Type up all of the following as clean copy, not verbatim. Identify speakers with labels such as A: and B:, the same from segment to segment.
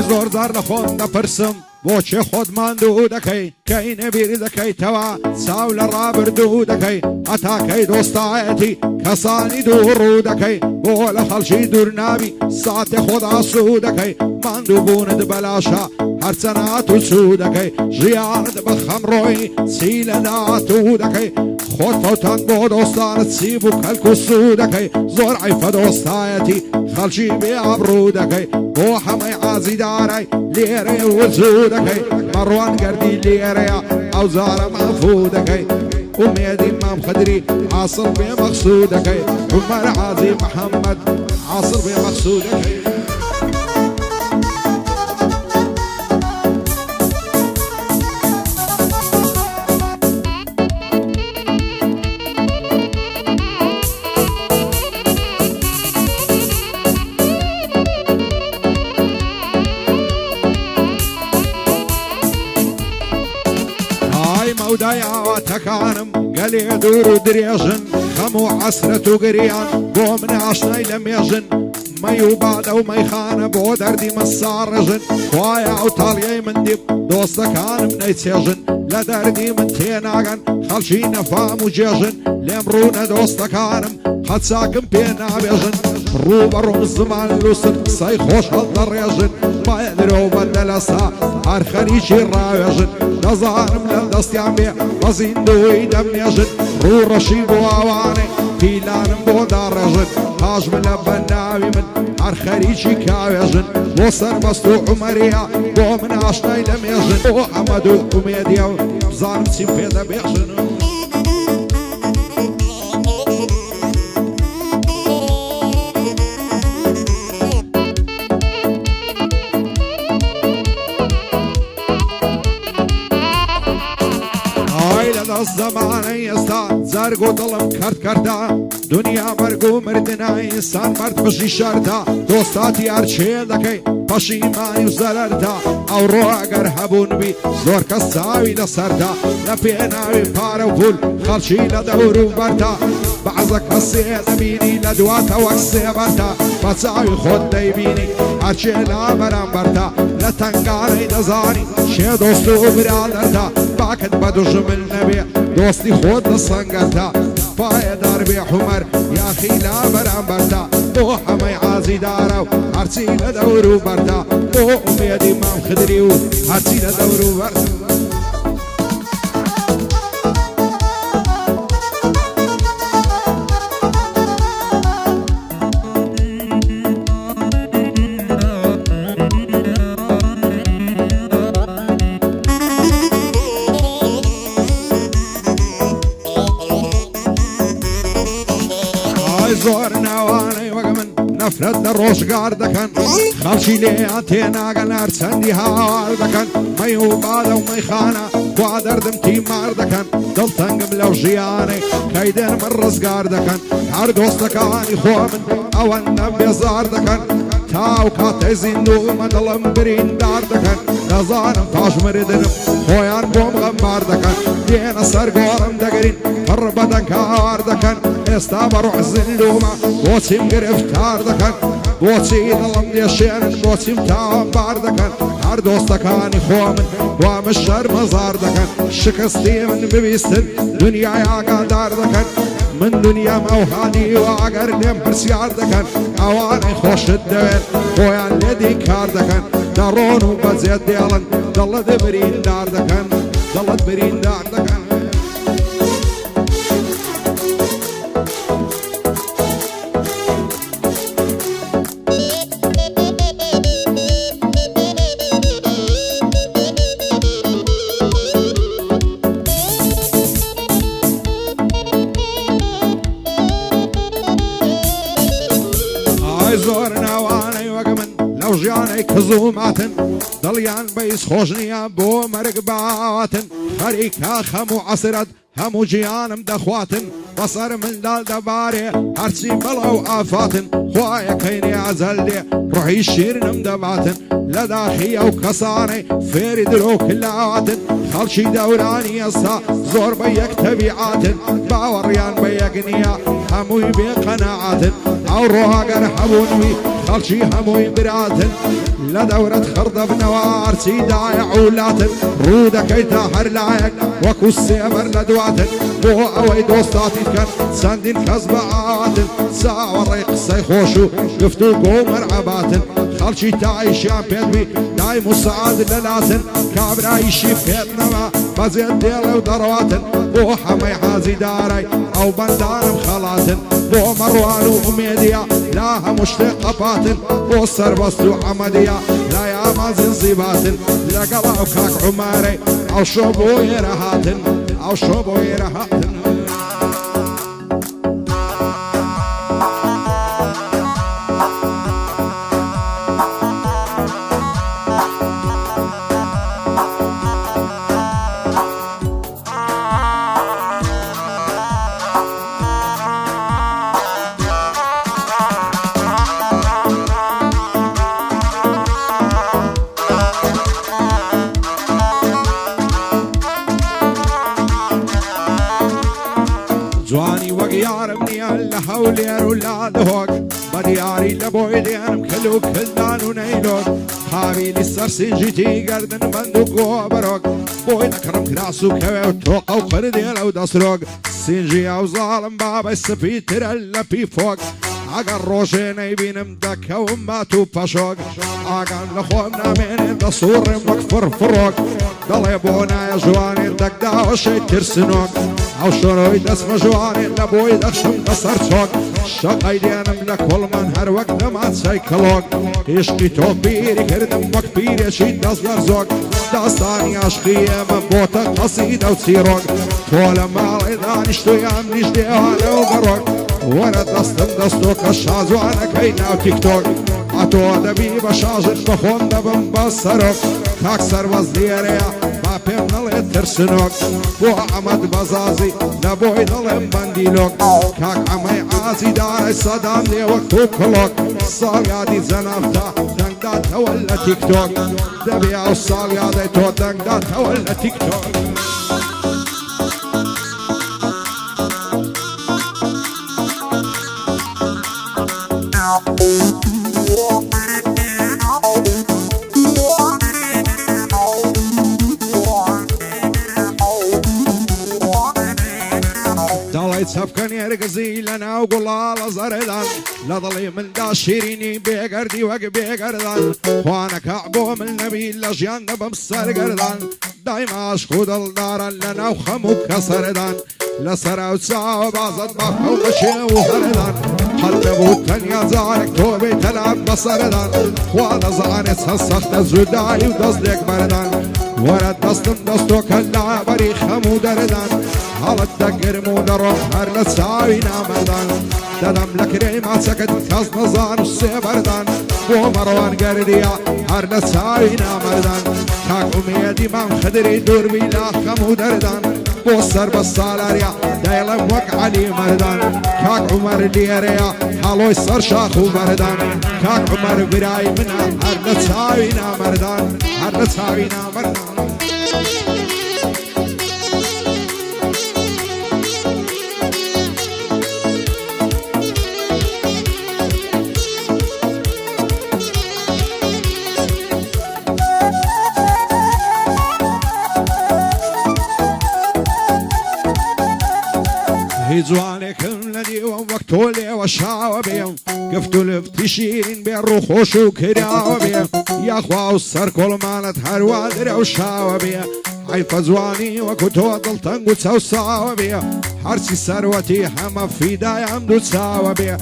A: زۆر لە خۆم دەپرسم بۆچێ خۆتمان دوو دەکەی کەی نەبیر دەکەیتەوە چاو لە ڕابردوو دەکەی هەتاکەی دۆستایەتی کەسانی دوو ڕوو دەکەی بۆ لە خەڵکی دوورناوی ساتێ خۆدا سوو دەکەی ماندوو بوونت بەلاشە هەرچەنات و چوو دەکەی ژیانت بە خەمڕۆی چی لە داهاتوو دەکەی خۆت فەوتان بۆ دۆستانت چی بوو کەلک و سوو دەکەی زۆر عیفە دۆستایەتی خەڵکی بێ ئابڕوو دەکەی بۆ هەمەی ئازیدارای لێرێ وجوو دەکەی مەڕوان گەردی لێرەیە ئەو زارە مەفوو دەکەی ومێدی مام خدری عاصر بێ مەقسوود دەکەی عومەر عازی محەممەد عاصر بێ مەقسوود دەکەی مەودای ئاواتەکانم گەلێ دوور و درێژن خەم و حەسرەت و گریان بۆ من ئاشنای لە مێژن مەی و بادە و مەیخانە بۆ دەردی من ساڕژن خوایە ئەو تاڵیەی من دیب دۆستەکانم نەیچێژن لە دەردی من تێناگەن خەڵکی نەفام و جێژن لێم ڕوونە دۆستەکانم قەت چاکم پێ نابێژن ڕوو بە ڕوو زمان لووسن قسەی خۆش هەڵدەڕێژن باە درۆ بەندە لەسا هەر خەریکی ڕاوێژن دەزانم لە دەستیان بێ بە زیندوی دەمێژن ڕوو ڕەشی بۆ ئاوانێ پیلانم بۆ داڕێژن هاژم لە بەناوی من هەر خەریکی کاوێژن بۆ سەربەست و عومەریە بۆ من ئاشنای دەمێژن بۆ ئەمەد و ئومێدیە و بزانم چیم پێ دەبێژن زمانەی ئێستا زەرگ و دڵم کردکەردا دنیا مەرگ و مردنە ئینسان مرد بژی شەردا دۆستاتی هەرچێ دەکەی پەشیمانی و زەرەردا ئەوڕۆ ئەگەر هەبوونبی زۆر کەس چاوی لەسەردا لە پێناوی پارە و پول خەڵکی لە دەور و بەردا بەعزە کەسێ دەبینی لە دواتەوە سێبەردا بە چاوی خۆت دەیبینی هەرچێ لا بەرامبەردا لە تەنگانەی دەزانی شێ دۆست و برادەردا باکت بە دوژمن نەبێ دۆستی خۆت لە سەنگەردا پایەدار بێ حومەر یاخی لا بەرامبەردا بۆ هەمەی ئازیدارە و هەرچی لە دەور و بەردا بۆ ئومێدی مام خدری و هەرچی لە دەور و بەردا زۆر ناوانەی وەک من نەفرەت لە ڕۆژگار دەکەن خەڵکی لێیان تێناگەن هەرچەندی هاوار دەکەن مەی و بادە و مەیخانە خوا دەردم تیمار دەکەن دڵتەنگم لەو ژیانەی کەیدێن من ڕزگار دەکەن هەر دۆستەکانی خۆ من ئەوەندە بێزار دەکەن تاو کاتەی زیندوومە دڵم بریندار دەکەن دەزانم پاش مردنم خۆیان بۆم غەمبار دەکەن دێنە سەر گۆڕم دەگرین پڕ بەدەنکار دەکەن ئێستا بە ڕوح زیندوومە بۆچیم گرفتار دەکەن بۆچی دڵم دێشێنن بۆچیم تاوانبار دەکەن هەر دۆستەکانی خۆ من وامە شەرمەزار دەکەن شکستی من ببیستن دنیای ئاگادار دەکەن من دنیام ئەو هادی و ئەگەر لێم پرسیار دەکەن ئەوانەی خۆشت دەوێت خۆیان لێدی کار دەکەن دەڕۆن و بەجێت دێڵن دڵت بریندار دەکەن دڵت بریندار دەکەن زۆر ناوانەی وەک من لەو ژیانەی کزوماتن دڵیان بەیس خۆش نییە بۆ مەرگ باواتن خەریکە خەم و عەسرەت هەموو گیانم دەخواتن بەسەر منداڵ دەبارێ هەرچی بەڵە و ئافاتن خوایەکەینێ ئەزەل لێ ڕۆحی شیرنم دەباتن لە داخی ئەو کەسانەی فێری درۆ کلاواتن خەڵکی دەورانی ئێستا زۆر بە یەک تەبیعاتن باوەڕیان بە یەک نییە هەمووی بێ قەناعاتن ئەو ڕۆهاگەر هەبوونوی خەڵکی هەمووی براتن لە دەورەت خڕدە بنەوارچی دایعولاتن ڕوو دەکەیتە هەر لایەک وەکو سێبەر لە دواتن بۆ ئەوەی دۆستاتی بکەن چەندین کەس بە ئاواتن چاوەڕێی قسەی خۆش و گفت و گۆ مەرعەباتن خەڵکی تایشیان پێدوی دای موسعاد لەلاتن کابرایشی پێدنەوە بەجێت دێڵە و دەڕواتن بۆ هەمەی حازی دارای ئەو بەندانم خەڵاتن بۆ مەڕوان و ئومێدیە لا هەموو شتێک قەپاتن بۆ سەربەست و عەمەدیە لا یامازن زیباتن لەگەڵ ئەو کاک عومارەی ئەو شۆ بۆ ئێرە هاتن ئەو شۆ بۆ ئێرە هاتن جوانی وەک یارم نییە لە هەولێر و لادهۆک بەدیاری لە بۆی دێنم کەل و کلدان و نەیلۆک هاویلی سەر سینجیتی گەردن بەند و گۆبەرۆک بۆی دەکڕم کراس و کەوێ و تۆقە و قردێ لەو دەسرۆک سینجی ئەو زاڵم بابەی سپیترە لە پیفۆک ئەگەر ڕۆژێ نەیبینم دەکەوم مات و پەشۆک ئاگان لە خۆم نامێنێ دەسوڕێم وەک فڕفڕۆک دەڵێ بۆ نایە ژوانێ دەکداوەشەی ترسنۆک ئەو شۆرۆی دەستمە ژوانێ لە بۆی دەخشم بەسەر چۆک شەقەی دێنم لە کۆڵمان هەر وەک دەماچەی کەڵۆک عیشقی تۆ پیری کردم وەک پیرێکی دەست لەرزۆک داستانی عاشقی ئێمە بۆتە قەسیدە و چیرۆک تۆ لە ماڵێ دانیشتویان نیش دێوانە و گەڕۆک وەرە دەستم دەستۆ کە شازوانەکەی ناو تیکتۆک ئەتۆ دەبی بە شاژت بە خۆم دەبم بە سەرۆک کاک سەربەز لێرەیە با پێم نەڵێت ترسنۆک بۆ ئەمەد بەزازی لە بۆی دەڵێم بەندیلۆک کاک ئەمەی ئازی دارای سەدان لێ وەک تۆ کڵۆک ساڵیادی جەنابتا دەنگداتەوە لە تیکتۆک دەبێ ئەو ساڵیادەی تۆ دەنگداتەوە لە تیکتۆک دەڵێ چەپکەن هێرگزی لە ناو گوڵاڵە زەرەدان لە دڵی مندا شیرینی بێگەردی وەک بێگەردان خوانەکە بۆ من نەبی لە ژیان دەبم سەرگەردان دایما عاشق و دڵداران لە ناو خەم و کەسەردان لەسەر ئەو چاوە بازت بە خەو بەشێ و هەردان هەر نەبوو تەنیا جارێک تۆ بێتە لام بەسەردان خوا دەزانێت چەند سەختە جودایی و دەستێک بەردان وەرە دەستم دەستۆکە لابەری خەم و دەردان هەڵت دەگرم و دەڕۆم هەر لە چاوی نامەردان دەدەم لە کرێی ماچەکەت کەس نەزان و سێبەردان بۆ مەڕەوان گەردیە هەر لە چاوی نامەردان کاک ئومێدی مام خدری دووربی لا خەم و دەردان بۆ سەر بە ساڵاریا دەیڵم وەک عەلی مەردان کاک عومەر لێرەیە هەڵۆی سەر شاخ و بەردان کاک عومەر برای منە هەر لە چاوی نامەردان هەر لە چاوی نامەردان هیچ جوانێکم لە دیوەم وەک تۆ لێوە شاوە بێم گفت و لفتی شیرین بێ ڕووخۆش و کراوە بێ یاخوا و سەر کۆڵمانت هەروە درە و شاوە بێ حیفە جوانی وەکو تۆ دڵتەنگ و چەوساوە بێ هەرچی سەروەتی هەمە فیدایەم دوو چاوە بێ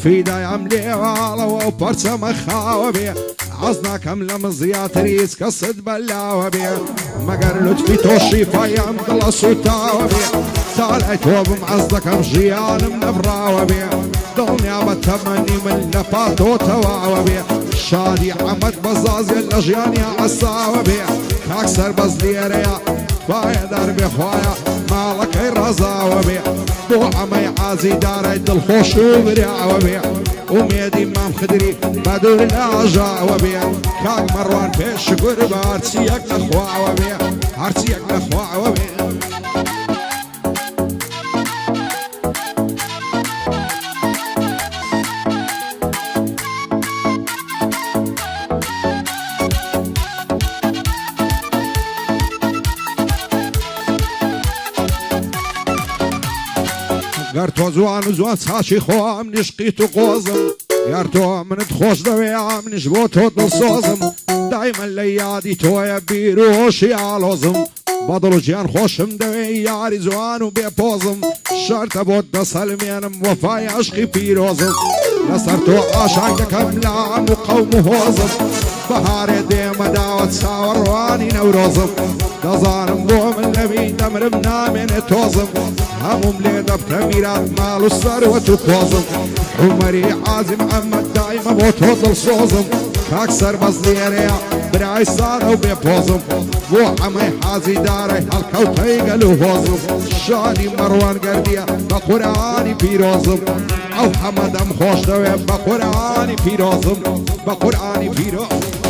A: فیدایەم لێواڵەوە و پەرچەمە خاوە بێ حەز ناکەم لە من زیاتر هیچ کەست بەلاوە بێ مەگەر لوتفی تۆ شیفایم دڵە سوتاوە بێ تا لای تۆ بم حەز دەکەم ژیانم نەبراوە بێ دڵنیا بە تەمەنی من لە پاتۆ تەواوە بێ شادی عەمەد بەزازێ لە ژیانی عەساوە بێ کاک سەربەز لێرەیە خوایە دەربێ خوایە ماڵەکەی ڕەزاوە بێ بۆ ئەمەی عازی دارای دڵخۆش و براوە بێ ئومێدی مام خدری بەدور لاژاوە بێ کاک مەڕوان پێش شکر بە هەرچیەک نەخواوە بێ هەرچیەک نەخواوە بێ یار تۆ جوان و جوان چاچی خۆم نیشقیت و قۆزم یار تۆ منت خۆش دەوێ منیش بۆ تۆ دڵسۆزم دایمە لە یادی تۆیە بیر و هۆشی ئاڵۆزم بەدڵ و گیان خۆشم دەوێ یاری جوان و بێپۆزم شەرتە بۆت دەسەلمێنم وەفای عشقی پیرۆزم لەسەر تۆ ئاشای دەکەم لام و قەوم و هۆزم بەهارێ دێمە داوەت چاوەڕوانی نەورۆزم دەزانم بۆ من لەبی دەمرم نامێنێ تۆزم هەموم لێ دەبتە میرات ماڵ و سەروەت و کۆزم عومەری عازم ئەمەد دایمە بۆ تۆ دڵسۆزم کاک سەربەز لێرەیە برای سادە و بێپۆزم بۆ ئەمەی حازی دارەی هەڵکەوتەی گەل و هۆزم شانی مەڕوان گەردیە بە قورئانی پیرۆزم ئەو هەمە دەم خۆش دەوێ بە قورئانی پیرۆزم بە قورئانی پیرۆزم